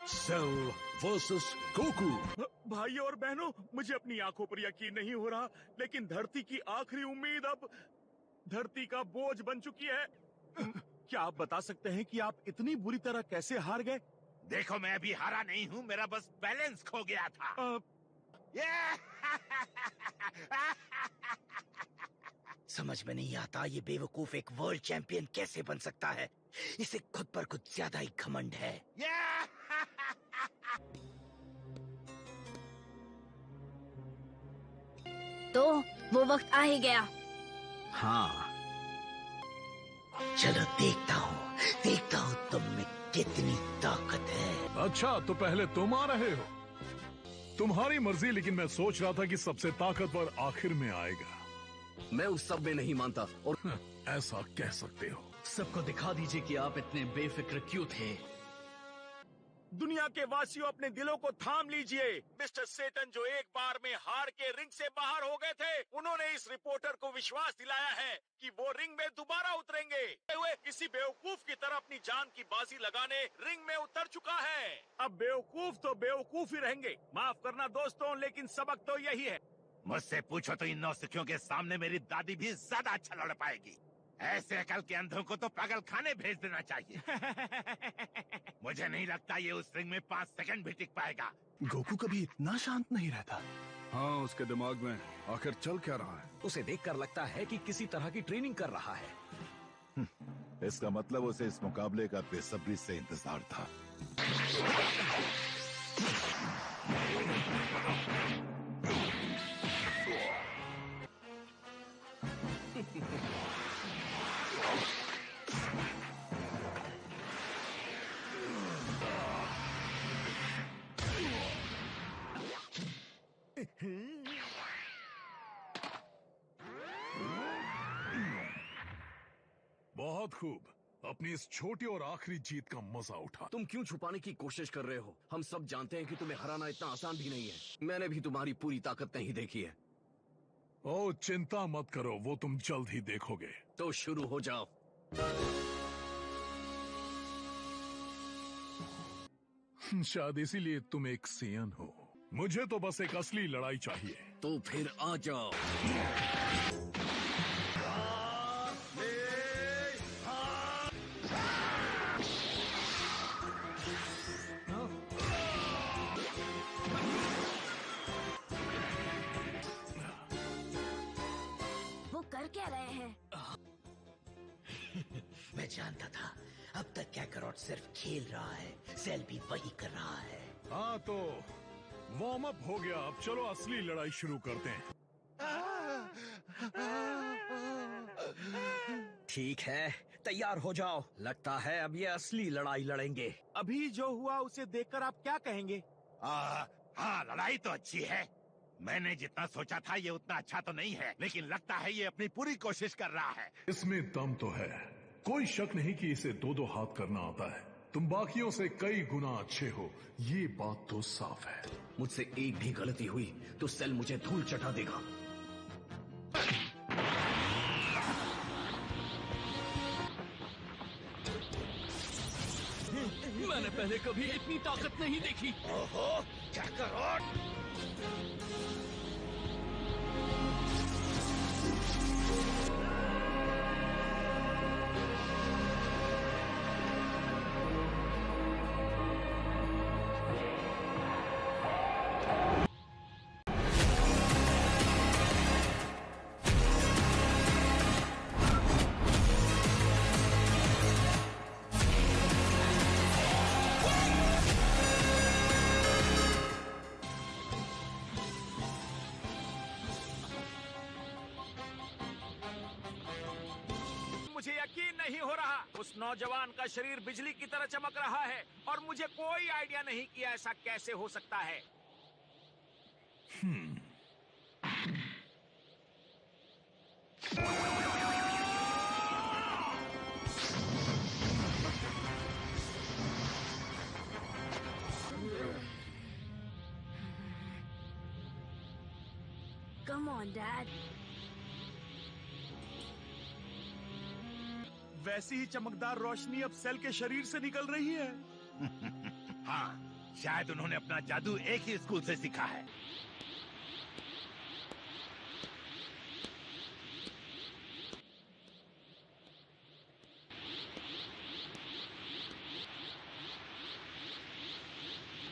Cell versus Goku. भाई और बहनों, मुझे अपनी आंखों पर यकीन नहीं हो रहा, लेकिन धरती की आखिरी उम्मीद अब धरती का बोझ बन चुकी है। क्या आप बता सकते हैं कि आप इतनी बुरी तरह कैसे हार गए? देखो, मैं अभी हारा नहीं हूँ, मेरा बस बैलेंस खो गया था। समझ में नहीं आता ये बेवकूफ एक वर्ल्ड चैंपियन कैसे बन सकता है। इसे खुद पर कुछ ज्यादा ही घमंड है। तो वो वक्त आ ही गया। हाँ, चलो देखता हूँ तुम में कितनी ताकत है। अच्छा, तो पहले तुम आ रहे हो। तुम्हारी मर्जी, लेकिन मैं सोच रहा था कि सबसे ताकतवर आखिर में आएगा। मैं उस सब में नहीं मानता। और ऐसा कह सकते हो। सबको दिखा दीजिए कि आप इतने बेफिक्र क्यों थे। दुनिया के वासियों, अपने दिलों को थाम लीजिए। मिस्टर सेटन, जो एक बार में हार के रिंग से बाहर हो गए थे, उन्होंने इस रिपोर्टर को विश्वास दिलाया है कि वो रिंग में दोबारा उतरेंगे। हुए किसी बेवकूफ की तरह अपनी जान की बाजी लगाने रिंग में उतर चुका है। अब बेवकूफ तो बेवकूफ ही रहेंगे। माफ करना दोस्तों, लेकिन सबक तो यही है। मुझसे पूछो तो इन नौसिखियों के सामने मेरी दादी भी ज्यादा अच्छा लड़ पाएगी। ऐसे अकल के अंधों को तो पागल खाने भेज देना चाहिए। मुझे नहीं लगता ये उस रिंग में 5 सेकंड भी टिक पाएगा। गोकू कभी इतना शांत नहीं रहता। हाँ, उसके दिमाग में आखिर चल क्या रहा है? उसे देखकर लगता है कि किसी तरह की ट्रेनिंग कर रहा है। इसका मतलब उसे इस मुकाबले का बेसब्री से इंतजार था। बहुत खूब। अपनी इस छोटी और आखिरी जीत का मजा उठा। तुम क्यों छुपाने की कोशिश कर रहे हो? हम सब जानते हैं कि तुम्हें हराना इतना आसान भी नहीं है। मैंने भी तुम्हारी पूरी ताकत नहीं देखी है। ओ, चिंता मत करो, वो तुम जल्द ही देखोगे। तो शुरू हो जाओ। शायद इसीलिए तुम एक सेयन हो। मुझे तो बस एक असली लड़ाई चाहिए। तो फिर आ जाओ। वो कर क्या रहे हैं? मैं जानता था। अब तक कैकरॉट सिर्फ खेल रहा है, सेल भी वही कर रहा है। हाँ, तो वार्म अप हो गया। अब चलो असली लड़ाई शुरू करते हैं। ठीक है, तैयार हो जाओ। लगता है अब ये असली लड़ाई लड़ेंगे। अभी जो हुआ उसे देखकर आप क्या कहेंगे? हाँ, लड़ाई तो अच्छी है। मैंने जितना सोचा था ये उतना अच्छा तो नहीं है, लेकिन लगता है ये अपनी पूरी कोशिश कर रहा है। इसमें दम तो है। कोई शक नहीं कि इसे 2-2 हाथ करना आता है। तुम बाकियों से कई गुना अच्छे हो, ये बात तो साफ है। मुझसे एक भी गलती हुई तो सेल मुझे धूल चटा देगा। मैंने पहले कभी इतनी ताकत नहीं देखी। ओहो, कैकरॉट! मुझे यकीन नहीं हो रहा। उस नौजवान का शरीर बिजली की तरह चमक रहा है और मुझे कोई आइडिया नहीं कि ऐसा कैसे हो सकता है। Come on, Dad. वैसी ही चमकदार रोशनी अब सेल के शरीर से निकल रही है। हाँ, शायद उन्होंने अपना जादू एक ही स्कूल से सीखा है।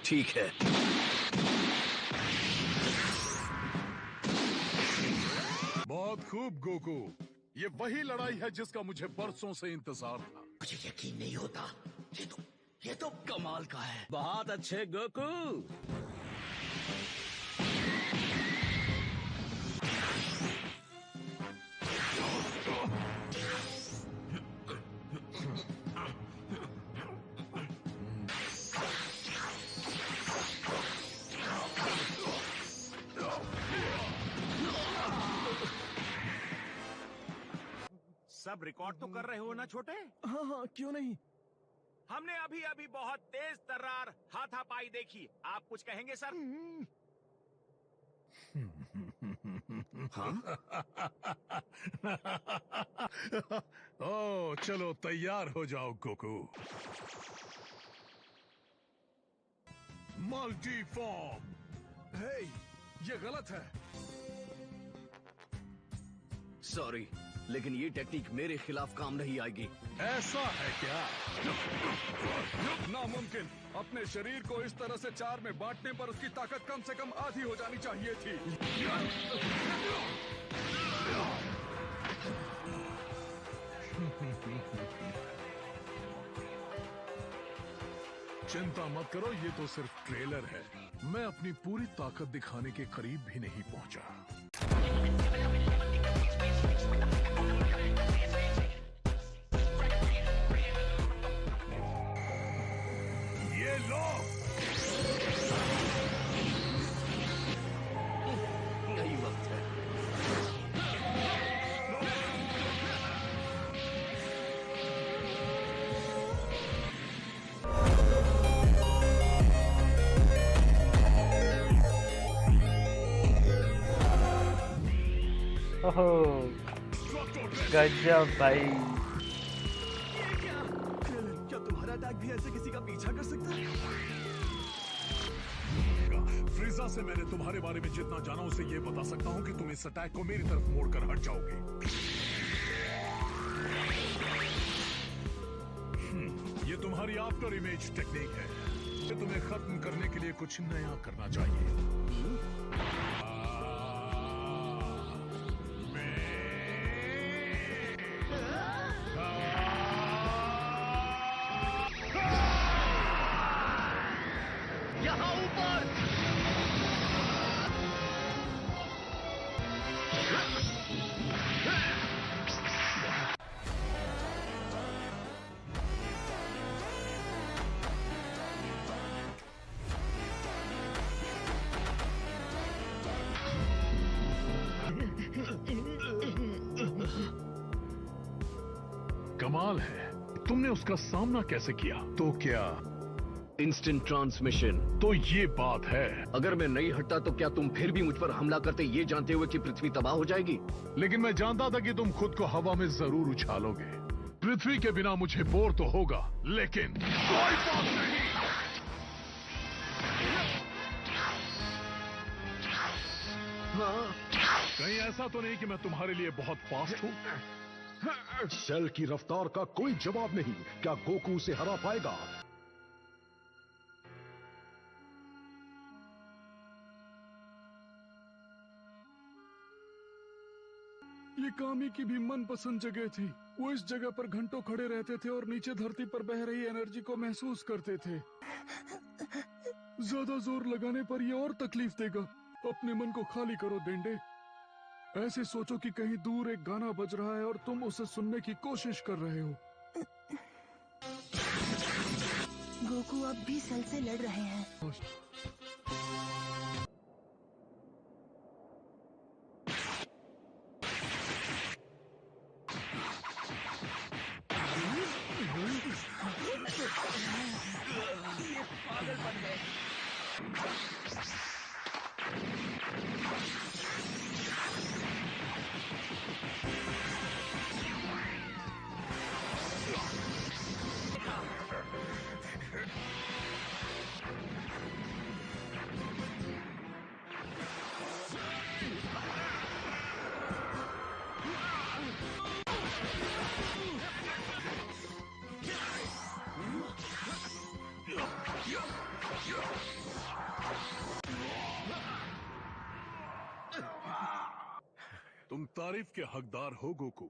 ठीक है। बहुत खूब गोकू, ये वही लड़ाई है जिसका मुझे बरसों से इंतजार था। मुझे यकीन नहीं होता, ये तो कमाल का है। बहुत अच्छे गोकू। सब रिकॉर्ड तो कर रहे हो ना छोटे? हाँ हाँ, क्यों नहीं। हमने अभी अभी बहुत तेज तर्रार हाथापाई देखी। आप कुछ कहेंगे सर? हाँ? ओ चलो तैयार हो जाओ गोकू। Multi form. हे, ये गलत है। सॉरी, लेकिन ये टेक्निक मेरे खिलाफ काम नहीं आएगी। ऐसा है क्या? नामुमकिन। अपने शरीर को इस तरह से चार में बांटने पर उसकी ताकत कम से कम आधी हो जानी चाहिए थी। चिंता मत करो, ये तो सिर्फ ट्रेलर है। मैं अपनी पूरी ताकत दिखाने के करीब भी नहीं पहुंचा। ये लो। यही वक्त है। ओहो, गजब भाई। क्या तुम्हारा अटैक भी ऐसे किसी का पीछा कर सकता है? फ्रीजा से मैंने तुम्हारे बारे में जितना जाना उसे ये बता सकता हूँ कि तुम इस अटैक को मेरी तरफ मोड़कर हट जाओगे। ये तुम्हारी आफ्टर इमेज टेक्निक है। ये तुम्हें खत्म करने के लिए कुछ नया करना चाहिए। यहाँ ऊपर। कमाल है, तुमने उसका सामना कैसे किया? तो क्या इंस्टेंट ट्रांसमिशन। तो ये बात है। अगर मैं नहीं हटता तो क्या तुम फिर भी मुझ पर हमला करते, ये जानते हुए कि पृथ्वी तबाह हो जाएगी? लेकिन मैं जानता था कि तुम खुद को हवा में जरूर उछालोगे। पृथ्वी के बिना मुझे बोर तो होगा, लेकिन कोई बात नहीं। हाँ। कहीं ऐसा तो नहीं कि मैं तुम्हारे लिए बहुत फास्ट हूँ? सेल की रफ्तार का कोई जवाब नहीं। क्या गोकू उसे हरा पाएगा? ये कामी की भी मनपसंद जगह थी। वो इस जगह पर घंटों खड़े रहते थे और नीचे धरती पर बह रही एनर्जी को महसूस करते थे। ज्यादा जोर लगाने पर ये और तकलीफ देगा। अपने मन को खाली करो डेंडे। ऐसे सोचो कि कहीं दूर एक गाना बज रहा है और तुम उसे सुनने की कोशिश कर रहे हो। गोकू अब भी सेल से लड़ रहे हैं। तारीफ के हकदार हो गोकू।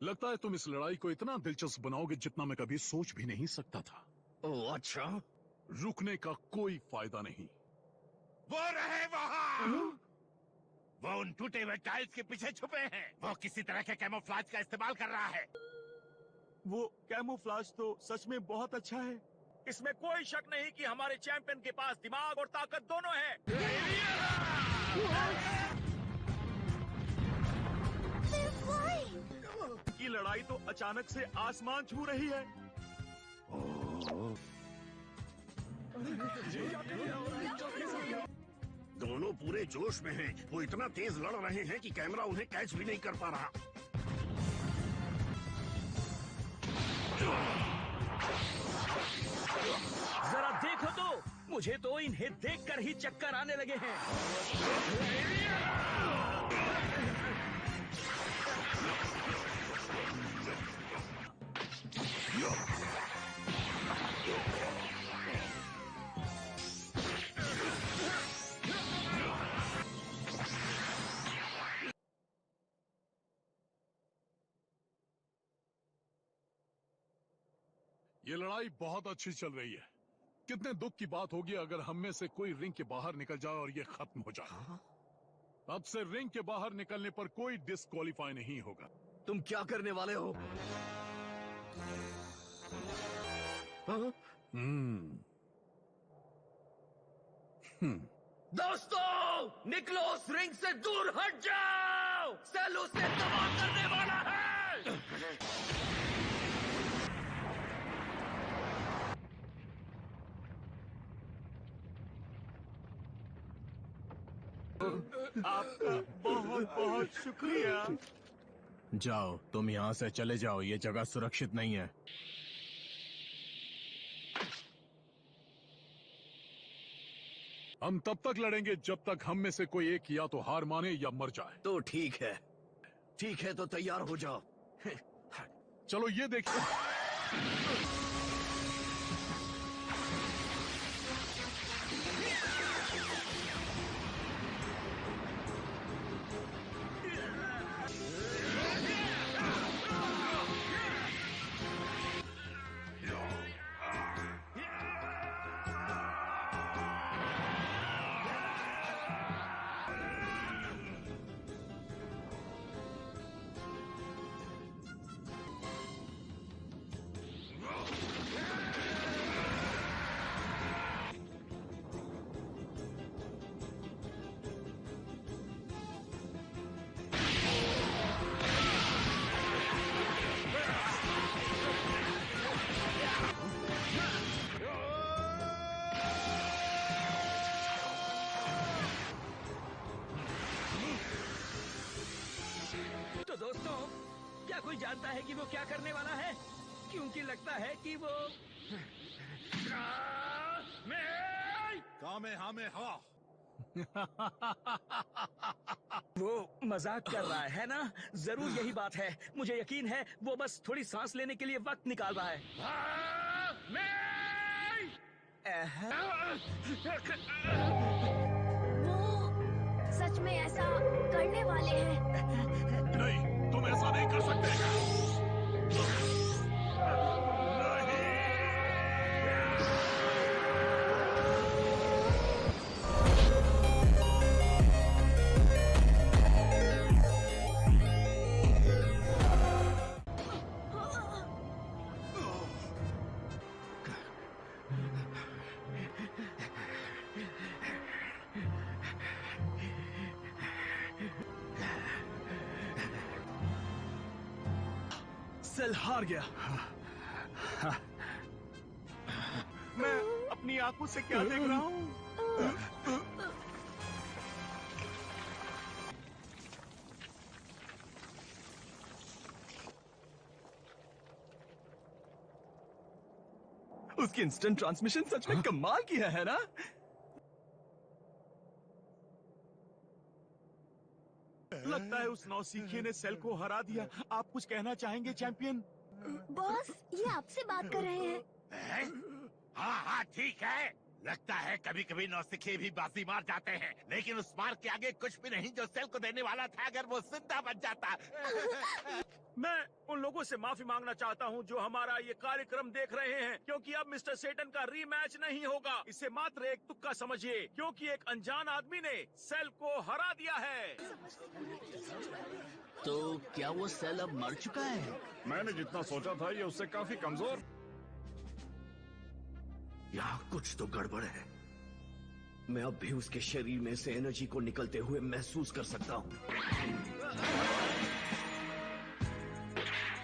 लगता है तुम इस लड़ाई को इतना दिलचस्प बनाओगे जितना मैं कभी सोच भी नहीं सकता था। ओह अच्छा। रुकने का कोई फायदा नहीं। वो रहे वहाँ। वो उन टूटे हुए टाइल्स के पीछे छुपे हैं। वो किसी तरह के कैमोफ्लाज का इस्तेमाल कर रहा है। वो कैमोफ्लाज तो सच में बहुत अच्छा है। इसमें कोई शक नहीं कि हमारे चैंपियन के पास दिमाग और ताकत दोनों है। की लड़ाई तो अचानक से आसमान छू रही है। दोनों पूरे जोश में हैं। वो इतना तेज लड़ रहे हैं कि कैमरा उन्हें कैच भी नहीं कर पा रहा। जरा देखो तो, मुझे तो इन्हें देखकर ही चक्कर आने लगे हैं। ये लड़ाई बहुत अच्छी चल रही है। कितने दुख की बात होगी अगर हम में से कोई रिंग के बाहर निकल जाए और ये खत्म हो जाए। अब से रिंग के बाहर निकलने पर कोई डिस्क्वालीफाई नहीं होगा। तुम क्या करने वाले हो? हाँ? दोस्तों, निकलो उस रिंग से दूर हट जाओ। सेल उसे तबाह करने वाला है। आपका बहुत बहुत शुक्रिया। जाओ, तुम यहाँ से चले जाओ। ये जगह सुरक्षित नहीं है। हम तब तक लड़ेंगे जब तक हम में से कोई एक या तो हार माने या मर जाए। तो ठीक है। ठीक है, तो तैयार हो जाओ। चलो ये देखिए। तो दोस्तों, क्या कोई जानता है कि वो क्या करने वाला है? क्योंकि लगता है कि वो वो मजाक कर रहा है ना? जरूर यही बात है। मुझे यकीन है वो बस थोड़ी सांस लेने के लिए वक्त निकाल रहा है। वो सच में ऐसा करने वाले हैं। नहीं, तुम ऐसा नहीं कर सकते। सेल हार गया। मैं अपनी आंखों से क्या देख रहा हूँ? उसकी इंस्टेंट ट्रांसमिशन सच में कमाल की है ना? लगता है उस नौसीखिए ने सेल को हरा दिया। आप कुछ कहना चाहेंगे चैंपियन? बॉस, ये आपसे बात कर रहे हैं। हाँ हाँ ठीक है, लगता है कभी कभी नौसिखे भी बाजी मार जाते हैं, लेकिन उस मार के आगे कुछ भी नहीं जो सेल को देने वाला था अगर वो जिंदा बच जाता। मैं उन लोगों से माफी मांगना चाहता हूं जो हमारा ये कार्यक्रम देख रहे हैं, क्योंकि अब मिस्टर सेटन का रीमैच नहीं होगा। इसे मात्र एक तुक्का समझिए, क्योंकि एक अनजान आदमी ने सेल को हरा दिया है। तो क्या वो सेल अब मर चुका है? मैंने जितना सोचा था ये उससे काफी कमजोर। यहाँ कुछ तो गड़बड़ है। मैं अब भी उसके शरीर में से एनर्जी को निकलते हुए महसूस कर सकता हूँ।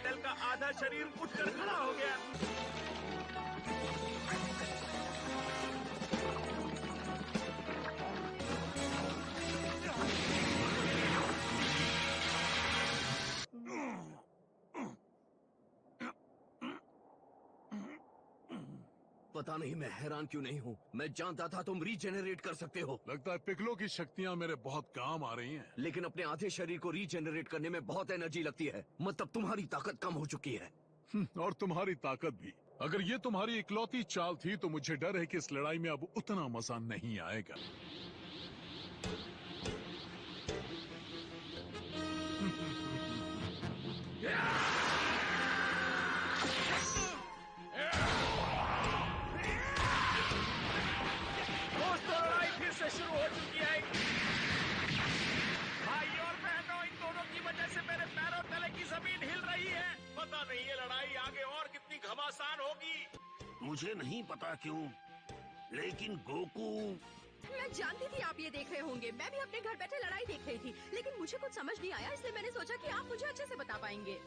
सेल का आधा शरीर उठकर खड़ा हो गया। पता नहीं मैं हैरान क्यों नहीं हूँ। मैं जानता था तुम रीजेनरेट कर सकते हो। लगता है पिकलो की शक्तियाँ मेरे बहुत काम आ रही हैं। लेकिन अपने आधे शरीर को रीजेनरेट करने में बहुत एनर्जी लगती है। मतलब तुम्हारी ताकत कम हो चुकी है। और तुम्हारी ताकत भी। अगर ये तुम्हारी इकलौती चाल थी तो मुझे डर है कि इस लड़ाई में अब उतना मजा नहीं आएगा। शुरू हो चुकी है। भाई और बहनों, इन दोनों की वजह से मेरे पैरों तले की जमीन हिल रही है। पता नहीं ये लड़ाई आगे और कितनी घमासान होगी। मुझे नहीं पता क्यों, लेकिन गोकू। मैं जानती थी आप ये देख रहे होंगे। मैं भी अपने घर बैठे लड़ाई देख रही थी, लेकिन मुझे कुछ समझ नहीं आया, इसलिए मैंने सोचा कि आप मुझे अच्छे से बता पाएंगे।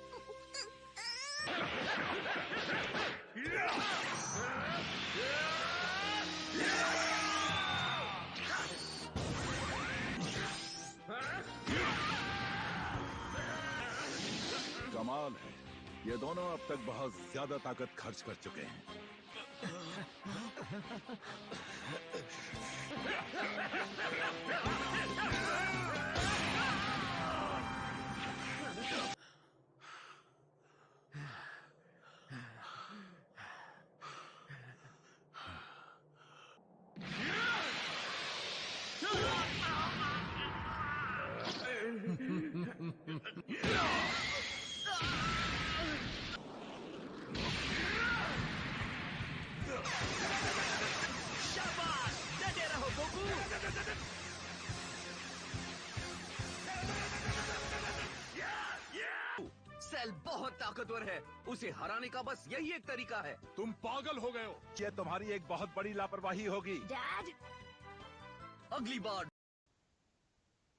कमाल है, ये दोनों अब तक बहुत ज्यादा ताकत खर्च कर चुके हैं। शाबाश, डटे रहो गोकू। सेल बहुत ताकतवर है, उसे हराने का बस यही एक तरीका है। तुम पागल हो गए हो। ये तुम्हारी एक बहुत बड़ी लापरवाही होगी। डैड, अगली बार।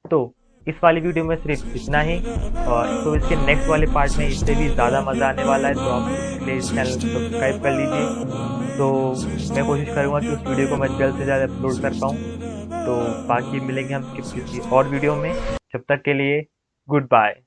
तो इस वाली वीडियो में सिर्फ इतना ही, और तो इसके नेक्स्ट वाले पार्ट में इससे भी ज़्यादा मज़ा आने वाला है, तो आप इसलिए इस चैनल को सब्सक्राइब कर लीजिए। तो मैं कोशिश करूँगा कि उस वीडियो को मैं जल्द से जल्द अपलोड कर पाऊँ। तो बाकी मिलेंगे हम किसी और वीडियो में। जब तक के लिए गुड बाय।